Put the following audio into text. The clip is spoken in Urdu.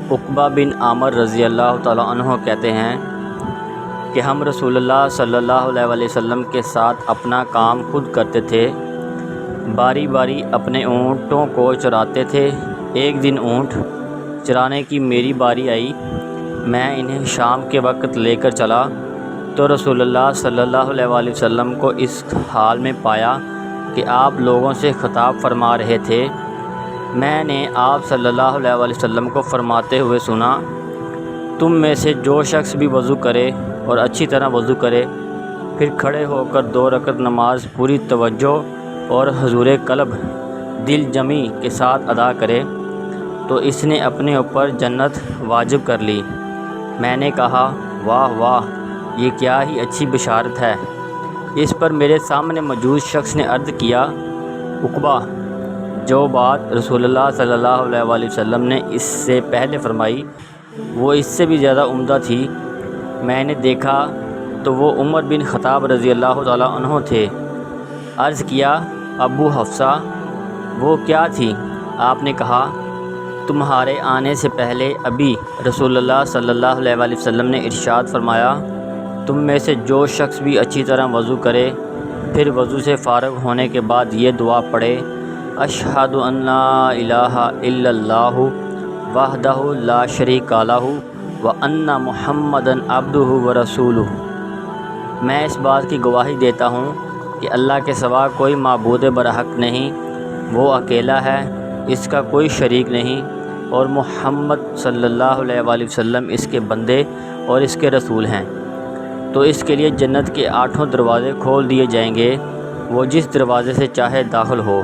عقبہ بن عامر رضی اللہ تعالیٰ عنہ کہتے ہیں کہ ہم رسول اللہ صلی اللہ علیہ وسلم کے ساتھ اپنا کام خود کرتے تھے، باری باری اپنے اونٹوں کو چراتے تھے۔ ایک دن اونٹ چرانے کی میری باری آئی، میں انہیں شام کے وقت لے کر چلا تو رسول اللہ صلی اللہ علیہ وسلم کو اس حال میں پایا کہ آپ لوگوں سے خطاب فرما رہے تھے۔ میں نے آپ صلی اللہ علیہ وسلم کو فرماتے ہوئے سنا، تم میں سے جو شخص بھی وضو کرے اور اچھی طرح وضو کرے، پھر کھڑے ہو کر 2 رکعت نماز پوری توجہ اور حضور قلب دل جمی کے ساتھ ادا کرے تو اس نے اپنے اوپر جنت واجب کر لی۔ میں نے کہا، واہ واہ، یہ کیا ہی اچھی بشارت ہے۔ اس پر میرے سامنے موجود شخص نے عرض کیا، عقبہ، جو بات رسول اللہ صلی اللہ علیہ وسلم نے اس سے پہلے فرمائی وہ اس سے بھی زیادہ عمدہ تھی۔ میں نے دیکھا تو وہ عمر بن خطاب رضی اللہ تعالیٰ عنہ تھے۔ عرض کیا، ابو حفصہ، وہ کیا تھی؟ آپ نے کہا، تمہارے آنے سے پہلے ابھی رسول اللہ صلی اللہ علیہ وسلم نے ارشاد فرمایا، تم میں سے جو شخص بھی اچھی طرح وضو کرے، پھر وضو سے فارغ ہونے کے بعد یہ دعا پڑھے، اشہد ان لا الہ الا اللہ وحدہ لا شریک لہ وان محمدا عبدہ ورسولہ۔ میں اس بات کی گواہی دیتا ہوں کہ اللہ کے سوا کوئی معبود برحق نہیں، وہ اکیلا ہے، اس کا کوئی شریک نہیں، اور محمد صلی اللہ علیہ وسلم اس کے بندے اور اس کے رسول ہیں۔ تو اس کے لیے جنت کے 8 دروازے کھول دیے جائیں گے، وہ جس دروازے سے چاہے داخل ہو۔